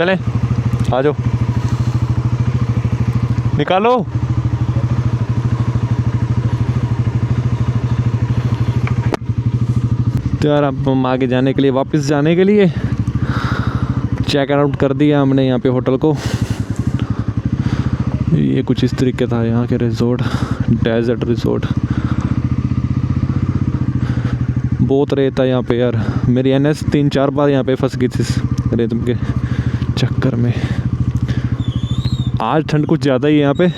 चलें, आ जाओ, निकालो। तो यार अब हम आगे जाने के लिए, वापस जाने के लिए चेक आउट कर दिया हमने यहाँ पे होटल को। ये कुछ इस तरीके था यहाँ के रिजॉर्ट, डेजर्ट रिजॉर्ट। बहुत रेत है यहाँ पे यार, मेरी NS 3-4 बार यहाँ पे फंस गई थी रेत के चक्कर में। आज ठंड कुछ ज़्यादा ही है यहाँ पे,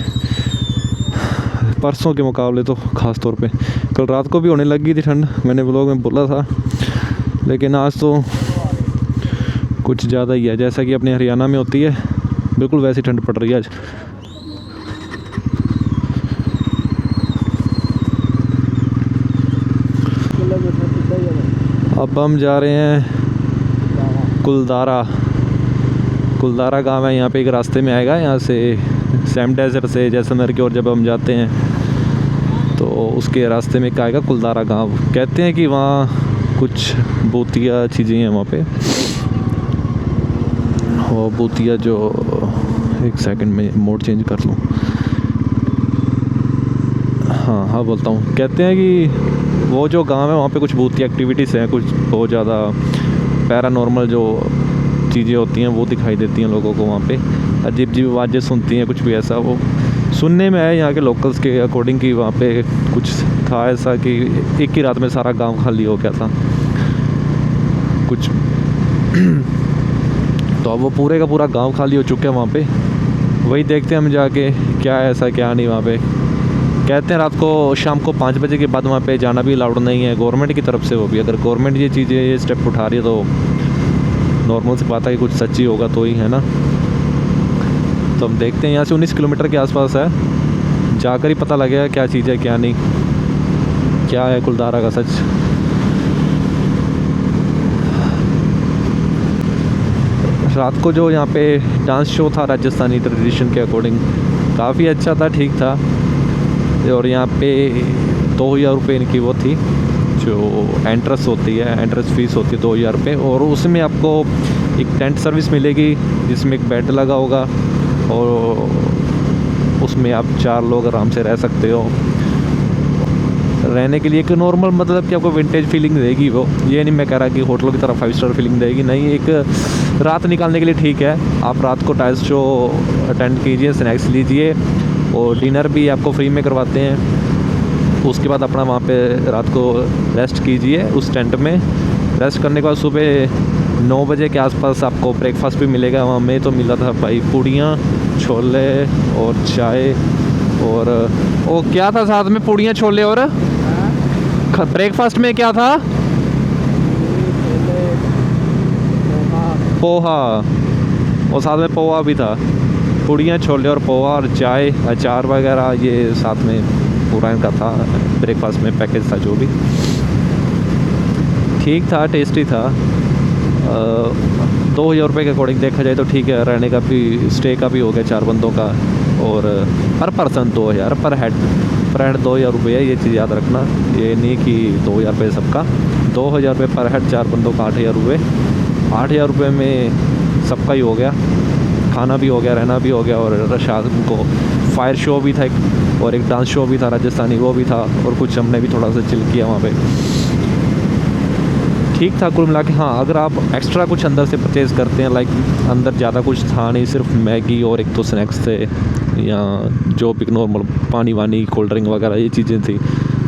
परसों के मुकाबले तो ख़ास तौर पे। कल रात को भी होने लगी थी ठंड, मैंने व्लॉग में बोला था, लेकिन आज तो कुछ ज़्यादा ही है, जैसा कि अपने हरियाणा में होती है बिल्कुल वैसी ठंड पड़ रही है आज। अब हम जा रहे हैं कुलदारा गांव है यहाँ पे, एक रास्ते में आएगा यहाँ से, सैम डेजर्ट से जैसलमेर की ओर जब हम जाते हैं तो उसके रास्ते में एक आएगा कुलदारा गांव। कहते हैं कि वहाँ कुछ भूतिया चीज़ें हैं वहाँ पे, और भूतिया जो, एक सेकंड में मोड चेंज कर लूँ। हाँ बोलता हूँ, कहते हैं कि वो जो गांव है वहाँ पे कुछ भूतिया एक्टिविटीज़ हैं, कुछ बहुत ज़्यादा पैरानॉर्मल जो चीज़ें होती हैं वो दिखाई देती हैं लोगों को। वहाँ पे अजीब आवाज़ें सुनती हैं, कुछ भी ऐसा वो सुनने में है यहाँ के लोकल्स के अकॉर्डिंग कि वहाँ पे कुछ था ऐसा कि एक ही रात में सारा गांव खाली हो गया था कुछ। तो अब वो पूरे का पूरा गांव खाली हो चुका है वहाँ पे। वही देखते हैं हम जाके क्या है ऐसा क्या नहीं वहाँ पे। कहते हैं रात को, शाम को 5 बजे के बाद वहाँ पे जाना भी अलाउड नहीं है गवर्नमेंट की तरफ से। वो भी अगर गवर्नमेंट ये चीज़ें, ये स्टेप उठा रही है तो नॉर्मल सी बात है कि कुछ सच्ची होगा तो ही है ना। तो हम देखते हैं, यहाँ से 19 किलोमीटर के आसपास है, जाकर ही पता लगेगा क्या चीज़ है क्या नहीं, क्या है कुलदारा का सच। रात को जो यहाँ पे डांस शो था राजस्थानी ट्रेडिशन के अकॉर्डिंग, काफ़ी अच्छा था, ठीक था। और यहाँ पे 2000 रुपये इनकी वो थी जो एंट्रेंस होती है, एंट्रेंस फीस होती है 2000 रुपये। और उसमें आपको एक टेंट सर्विस मिलेगी जिसमें एक बेड लगा होगा और उसमें आप 4 लोग आराम से रह सकते हो। रहने के लिए एक नॉर्मल, मतलब कि आपको विंटेज फीलिंग देगी वो, ये नहीं मैं कह रहा कि होटलों की तरह 5 स्टार फीलिंग देगी, नहीं। एक रात निकालने के लिए ठीक है। आप रात को टाइल्स शो अटेंड कीजिए, स्नैक्स लीजिए और डिनर भी आपको फ्री में करवाते हैं। उसके बाद अपना वहाँ पे रात को रेस्ट कीजिए उस टेंट में। रेस्ट करने के बाद सुबह 9 बजे के आसपास आपको ब्रेकफास्ट भी मिलेगा। वहाँ में तो मिला था भाई पूड़ियाँ, छोले और चाय, और वो क्या था साथ में, पूड़ियाँ छोले और ब्रेकफास्ट में क्या था, पोहा, और साथ में पोहा भी था। पूड़ियाँ छोले और पोहा और चाय, अचार वगैरह, ये साथ में पूरा इनका था ब्रेकफास्ट में पैकेज था जो भी। ठीक था, टेस्टी था। 2000 रुपये के अकॉर्डिंग देखा जाए तो ठीक है। रहने का भी, स्टे का भी हो गया 4 बंदों का, और पर पर्सन 2000, पर हेड 2000 रुपये है, ये चीज़ याद रखना। ये नहीं कि 2000 रुपये सबका, 2000 रुपये पर हेड, 4 बंदों का 8000 रुपये। 8000 रुपये में सबका ही हो गया, खाना भी हो गया, रहना भी हो गया, और शाम को फायर शो भी था एक, और एक डांस शो भी था राजस्थानी, वो भी था, और कुछ हमने भी थोड़ा सा चिल किया वहाँ पे। ठीक था कुल मिला के। हाँ, अगर आप एक्स्ट्रा कुछ अंदर से परचेज़ करते हैं, लाइक अंदर ज़्यादा कुछ था नहीं, सिर्फ मैगी और एक तो स्नैक्स थे, या जो भी नॉर्मल पानी वानी, कोल्ड ड्रिंक वगैरह ये चीज़ें थी।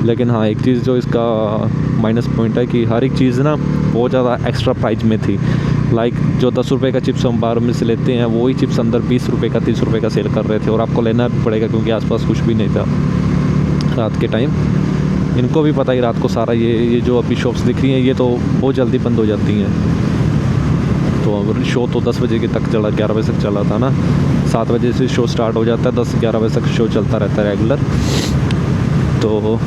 लेकिन हाँ, एक चीज़ जो इसका माइनस पॉइंट है कि हर एक चीज़ ना बहुत ज़्यादा एक्स्ट्रा प्राइस में थी। लाइक जो 10 रुपये का चिप्स हम बाहर में से लेते हैं, वही चिप्स अंदर 20 रुपये का, 30 रुपये का सेल कर रहे थे, और आपको लेना भी पड़ेगा क्योंकि आसपास कुछ भी नहीं था रात के टाइम। इनको भी पता ही रात को सारा ये जो अभी शॉप्स दिख रही हैं ये तो बहुत जल्दी बंद हो जाती हैं। तो शो तो 10 बजे के तक चला, 11 बजे तक चला था ना, 7 बजे से शो स्टार्ट हो जाता है, 10-11 बजे तक शो चलता रहता है रेगुलर। तो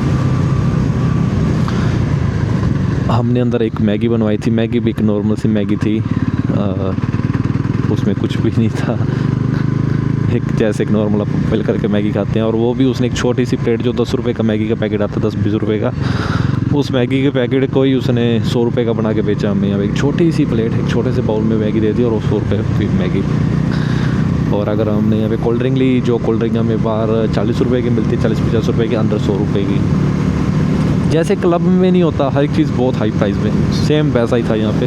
हमने अंदर एक मैगी बनवाई थी, मैगी भी एक नॉर्मल सी मैगी थी, उसमें कुछ भी नहीं था, एक जैसे एक नॉर्मल आप फिल करके मैगी खाते हैं। और वो भी उसने एक छोटी सी प्लेट, जो 10 रुपये का मैगी का पैकेट आता है, 10-20 रुपये का, उस मैगी के पैकेट को ही उसने 100 रुपये का बना के बेचा हमें। यहाँ पे एक छोटी सी प्लेट, एक छोटे से बाउल में मैगी दे दी और 100 रुपये की मैगी। और अगर हमने यहाँ पे कोल्ड ड्रिंक ली, जो कोल्ड ड्रिंक हमें बाहर 40 रुपये की मिलती है, 40-50 रुपये की, अंदर 100 रुपये की। जैसे क्लब में नहीं होता, हर एक चीज़ बहुत हाई प्राइस में, सेम वैसा ही था यहाँ पे।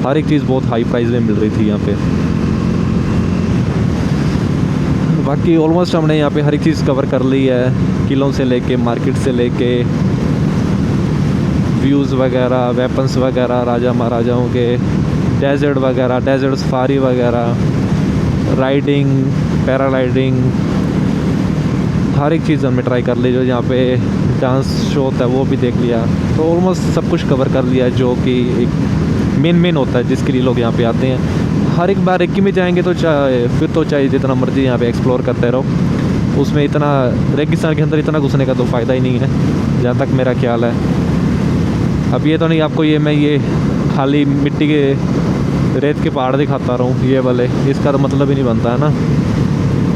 हर एक चीज़ बहुत हाई प्राइस में मिल रही थी यहाँ पे। बाकी ऑलमोस्ट हमने यहाँ पे हर एक चीज़ कवर कर ली है, किलों से लेके, मार्केट से लेके, व्यूज़ वगैरह, वेपन्स वगैरह, राजा महाराजाओं के, डेजर्ट वगैरह, डेजर्ट सफारी वगैरह, राइडिंग, पैराग्लाइडिंग, हर एक चीज़ हमने ट्राई कर ली। जो यहाँ पे डांस शो होता है वो भी देख लिया। तो ऑलमोस्ट सब कुछ कवर कर लिया है, जो कि एक मेन होता है जिसके लिए लोग यहाँ पे आते हैं। हर एक बार एक ही में जाएंगे तो चाहे जितना मर्जी यहाँ पे एक्सप्लोर करते रहो, उसमें इतना रेगिस्तान के अंदर इतना घुसने का तो फ़ायदा ही नहीं है, जहाँ तक मेरा ख्याल है। अब ये तो नहीं आपको ये खाली मिट्टी के रेत के पहाड़ दिखाता रहूँ ये वाले, इसका तो मतलब ही नहीं बनता है ना।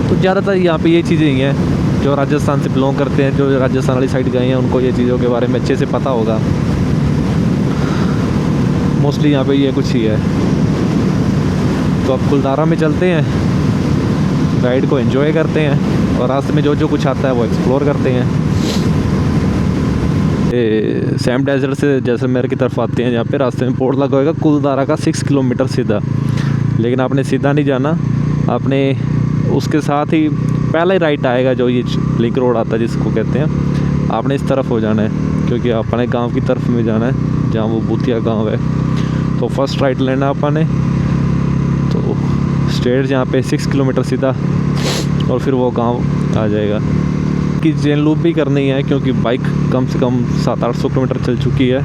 तो ज़्यादातर यहाँ पे ये चीज़ें ही हैं, जो राजस्थान से बिलोंग करते हैं, जो राजस्थान वाली साइड गए हैं, उनको ये चीज़ों के बारे में अच्छे से पता होगा। मोस्टली यहाँ पे ये कुछ ही है। तो अब कुलधारा में चलते हैं, राइड को एंजॉय करते हैं और रास्ते में जो कुछ आता है वो एक्सप्लोर करते हैं। सैम डेजर्ट से जैसलमेर की तरफ आते हैं, यहाँ पे रास्ते में बोर्ड लगा होगा कुलधारा का 6 किलोमीटर सीधा। लेकिन आपने सीधा नहीं जाना, आपने उसके साथ ही पहला ही राइट आएगा, जो ये लिंक रोड आता है जिसको कहते हैं, आपने इस तरफ हो जाना है, क्योंकि अपने गांव की तरफ में जाना है, जहाँ वो भूतिया गांव है। तो फर्स्ट राइट लेना अपने, तो स्ट्रेट जहाँ पे 6 किलोमीटर सीधा, और फिर वो गांव आ जाएगा। कि चेन लूप भी करनी है, क्योंकि बाइक कम से कम 700-800 किलोमीटर चल चुकी है,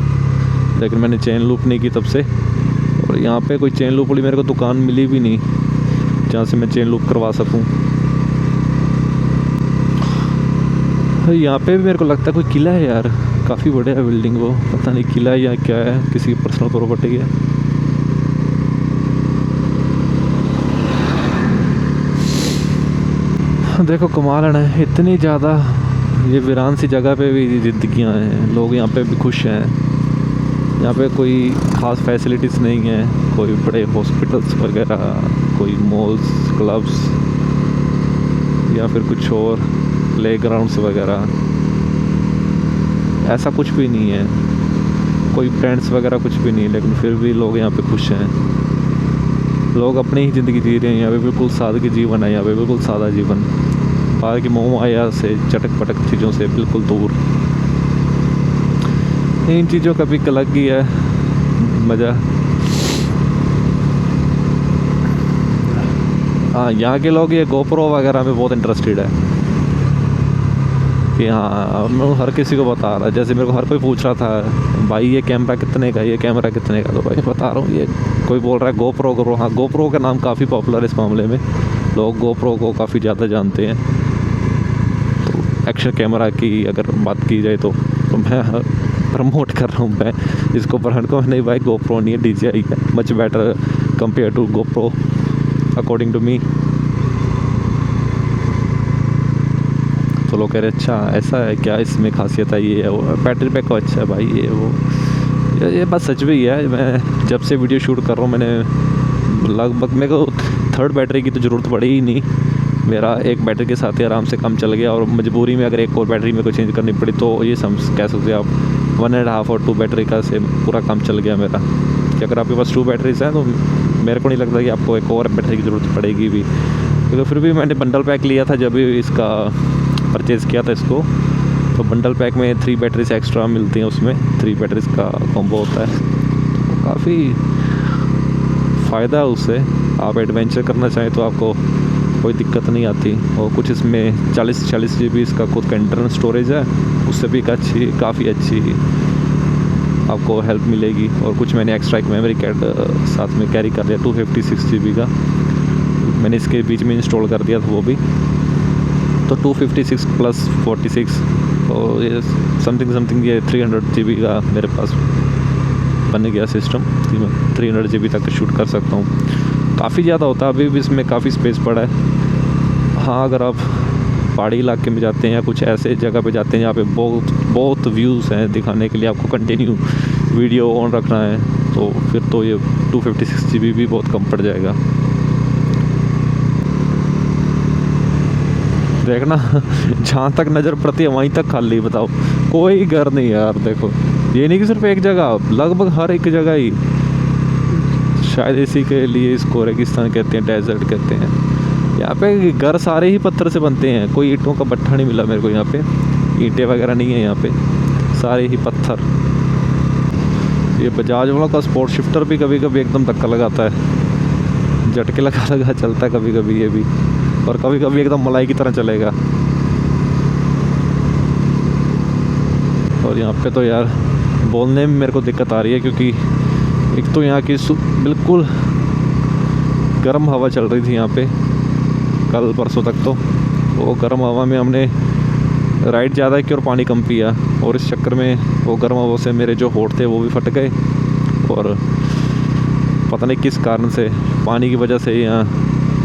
लेकिन मैंने चेन लूप नहीं की तब से। और यहाँ पे कोई चेन लूप वाली मेरे को दुकान मिली भी नहीं जहाँ से मैं चेन लूप करवा सकूँ। यहाँ पे भी मेरे को लगता है कोई किला है यार, काफ़ी बड़ा है बिल्डिंग, वो पता नहीं किला है या क्या है, किसी की पर्सनल प्रॉपर्टी है। देखो कमाल है, इतनी ज़्यादा ये वीरान सी जगह पे भी ज़िंदगियाँ हैं, लोग यहाँ पे भी खुश हैं। यहाँ पे कोई ख़ास फैसिलिटीज़ नहीं है, कोई बड़े हॉस्पिटल्स वगैरह, कोई मॉल्स, क्लब्स या फिर कुछ और प्लेग्राउंड्स वगैरह, ऐसा कुछ भी नहीं है। कोई फ्रेंड्स वगैरह कुछ भी नहीं है, लेकिन फिर भी लोग यहाँ पे खुश हैं। लोग अपनी ही ज़िंदगी जी रहे हैं यहाँ पे, बिल्कुल सादगी जीवन है यहाँ पे, बिल्कुल सादा जीवन, बाहर की मोह माया से, चटक पटक चीज़ों से बिल्कुल दूर। इन चीज़ों का भी अलग ही है मज़ा। हाँ, यहाँ के लोग ये गोप्रो वगैरह में बहुत इंटरेस्टेड है कि हाँ, मैं हर किसी को बता रहा, जैसे मेरे को हर कोई पूछ रहा था भाई ये कैमरा कितने का, ये कैमरा कितने का, तो भाई बता रहा हूँ, ये कोई बोल रहा है गोप्रो करो। हाँ, गोप्रो का नाम काफ़ी पॉपुलर है इस मामले में, लोग गोप्रो को काफ़ी ज़्यादा जानते हैं। तो एक्शन कैमरा की अगर बात की जाए तो मैं प्रमोट कर रहा हूँ मैं इसको, ब्रांड को। नहीं भाई, गोप्रो नहीं है, DJI है, much better compare to GoPro according to me. तो लोग कह रहे अच्छा ऐसा है क्या, इसमें खासियत है, ये है वो, बैटरी बैकअप अच्छा है भाई, ये वो, ये बात सच भी है। मैं जब से वीडियो शूट कर रहा हूँ, मैंने लगभग, मेरे को थर्ड बैटरी की तो ज़रूरत पड़ी ही नहीं, मेरा एक बैटरी के साथ ही आराम से काम चल गया। और मजबूरी में अगर एक और बैटरी मेरे को चेंज करनी पड़ी तो ये कह सकते हैं आप 1.5 और 2 बैटरी का से पूरा काम चल गया मेरा। कि अगर आपके पास 2 बैटरीज हैं तो मेरे को नहीं लगता कि आपको एक और बैटरी की ज़रूरत पड़ेगी भी, क्योंकि फिर भी मैंने बंडल पैक लिया था जब भी इसका परचेज़ किया था इसको, तो बंडल पैक में 3 बैटरीज एक्स्ट्रा मिलती हैं, उसमें 3 बैटरीज का कॉम्बो होता है, तो काफ़ी फ़ायदा है उससे। आप एडवेंचर करना चाहें तो आपको कोई दिक्कत नहीं आती। और कुछ इसमें 40 GB इसका खुद का इंटरनल स्टोरेज है, उससे भी काफ़ी अच्छी आपको हेल्प मिलेगी। और कुछ मैंने एक्स्ट्रा एक मेमोरी कार्ड साथ में कैरी कर लिया 256 GB का, मैंने इसके बीच में इंस्टॉल कर दिया था वो भी, तो 256 + 46 और ये समथिंग ये 300 GB का मेरे पास बन गया सिस्टम, 300 GB तक शूट कर सकता हूँ। काफ़ी ज़्यादा होता है, अभी भी इसमें काफ़ी स्पेस पड़ा है। हाँ, अगर आप पहाड़ी इलाके में जाते हैं या कुछ ऐसे जगह पे जाते हैं जहाँ पे बहुत व्यूज़ हैं दिखाने के लिए, आपको कंटिन्यू वीडियो ऑन रखना है, तो फिर तो ये 256 GB भी बहुत कम पड़ जाएगा। देखना जहाँ तक नज़र पड़ती है वहीं तक खाली, बताओ कोई घर नहीं यार। देखो ये नहीं कि सिर्फ एक जगह, लगभग हर एक जगह ही, शायद इसी के लिए इसको रेगिस्तान कहते हैं, डेजर्ट कहते हैं। यहाँ पे घर सारे ही पत्थर से बनते हैं, कोई ईंटों का भट्ठा नहीं मिला मेरे को यहाँ पे, ईंटें वगैरह नहीं है यहाँ पे, सारे ही पत्थर। ये बजाज वालों का स्पोर्ट शिफ्टर भी कभी कभी एकदम धक्का लगाता है, झटके लगा लगा चलता है कभी कभी ये भी, और कभी कभी एकदम मलाई की तरह चलेगा। और यहाँ पे तो यार बोलने में मेरे को दिक्कत आ रही है, क्योंकि एक तो यहाँ की बिल्कुल गर्म हवा चल रही थी यहाँ पे कल परसों तक, तो वो गर्म हवा में हमने राइड ज़्यादा की और पानी कम पिया, और इस चक्कर में वो गर्म हवा से मेरे जो होंठ थे वो भी फट गए, और पता नहीं किस कारण से, पानी की वजह से या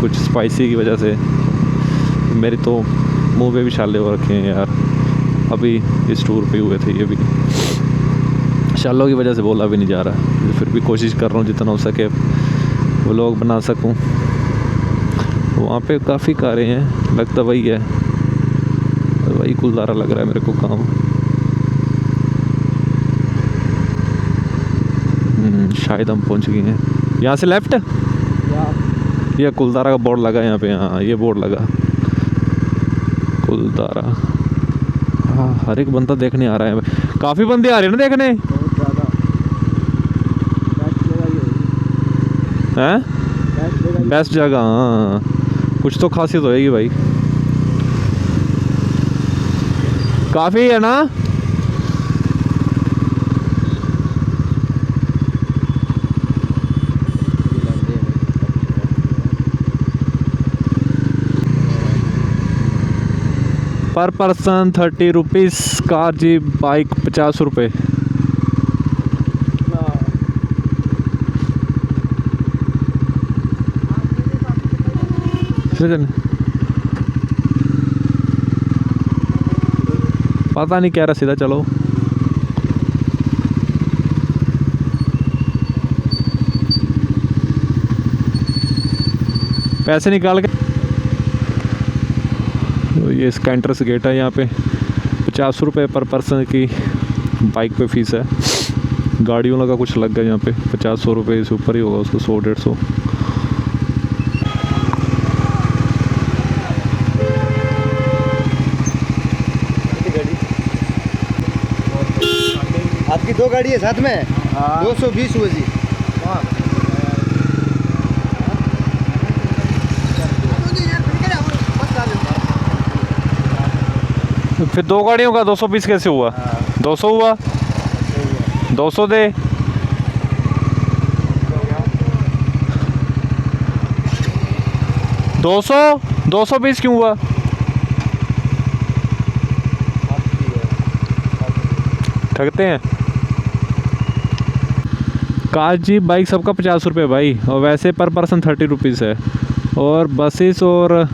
कुछ स्पाइसी की वजह से मेरी तो मुंह पे भी छाले हो रखे हैं यार। अभी इस टूर पे हुए थे ये भी, छालों की वजह से बोला भी नहीं जा रहा, फिर भी कोशिश कर रहा हूँ जितना हो सके व्लॉग बना सकूँ। वहाँ पे काफ़ी कारें हैं, लगता वही है, वही गुलदारा लग रहा है मेरे को काम। शायद हम पहुँच गए हैं, यहाँ से लेफ्ट, ये कुलदारा का बोर्ड लगा यहाँ पे, हाँ ये बोर्ड लगा कुलदारा। हाँ हर एक बंदा देखने आ रहा है, काफ़ी बंदे आ रहे हैं ना देखने, हैं बेस्ट जगह, हाँ कुछ तो खासियत होएगी भाई, काफ़ी है ना। पर पर्सन 30 रुपीज़, कार जी बाइक 50 रुपये। पता नहीं क्या रहा, सीधा चलो। पैसे निकाल के, ये इसका एंट्रेंस गेट है, यहाँ पे 50 रुपये पर पर्सन की बाइक पे फीस है। गाड़ियों लगा कुछ लग गया यहाँ पे, 50-100 रुपये से ऊपर ही होगा उसको, 100-150। आपकी 2 गाड़ी है साथ में, 220 हुआ जी। फिर 2 गाड़ियों का 220 कैसे हुआ? 200 हुआ, 200 दे। दो सौ 220 क्यों हुआ? ठगते हैं। कार जी बाइक सबका 50 रुपये भाई, और वैसे पर पर्सन 30 रुपीज़ है। और बसेस और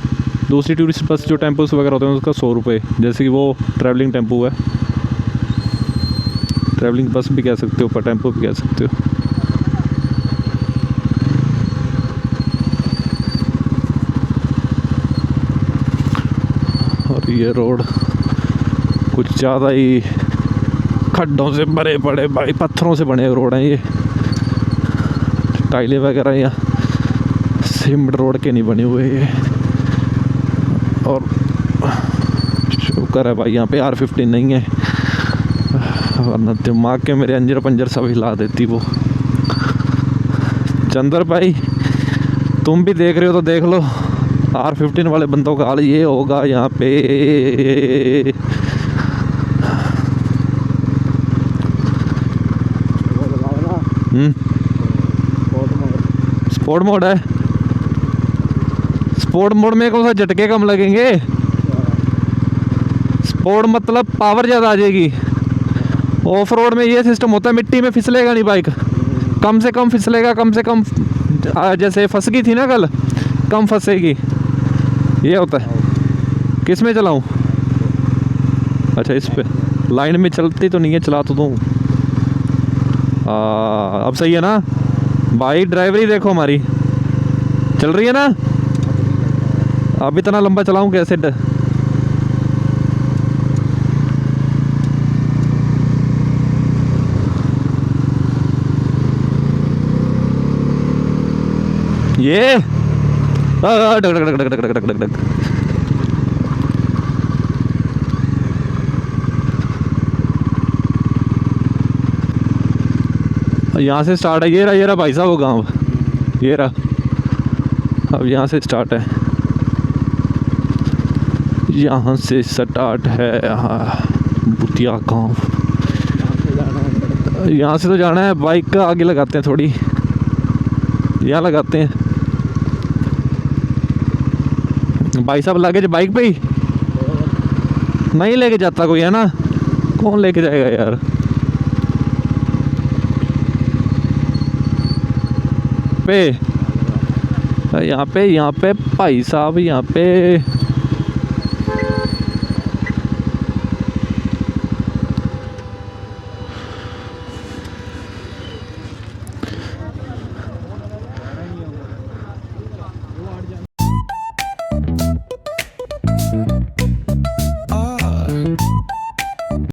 दूसरी टूरिस्ट बस जो टेम्पोस वगैरह होते हैं उसका 100 रुपये, जैसे कि वो ट्रैवलिंग टेम्पो है, ट्रैवलिंग बस भी कह सकते हो, पर टेम्पो भी कह सकते हो। और ये रोड कुछ ज़्यादा ही खड्डों से भरे पड़े भाई, पत्थरों से बने रोड हैं ये, टाइलें वगैरह या सीमेंट रोड के नहीं बने हुए ये। और शुक्र है भाई यहाँ पे R15 नहीं है, वरना दिमाग के मेरे अंजर पंजर सब हिला देती वो। चंदर भाई तुम भी देख रहे हो तो देख लो, R15 वाले बंदों का हाल ये होगा यहाँ पे। स्पोर्ट मोड है, स्पोर्ट मोड में कौन सा झटके कम लगेंगे, स्पोर्ट मतलब पावर ज़्यादा आ जाएगी। ऑफ रोड में ये सिस्टम होता है, मिट्टी में फिसलेगा नहीं बाइक, कम से कम फिसलेगा, कम से कम, जैसे फंस गई थी ना कल, कम फंसेगी, ये होता है। किस में चलाऊं? अच्छा इस पे लाइन में चलती तो नहीं है, चला तो दूँ। अब सही है ना भाई? ड्राइवरी देखो हमारी चल रही है ना? अब इतना लंबा चलाऊं कैसे? ये duck duck duck duck duck duck duck duck. यहाँ से स्टार्ट है। ये रहा भाई साहब वो गांव, ये रहा। अब यहाँ से स्टार्ट है, यहाँ से स्टार्ट है बुतिया गांव। यहाँ से तो जाना है, बाइक का आगे लगाते हैं थोड़ी, यहाँ लगाते हैं। भाई साहब लगेज बाइक पे ही नहीं लेके जाता कोई, है ना? कौन लेके जाएगा यार? यहाँ पे भाई साहब, यहाँ पे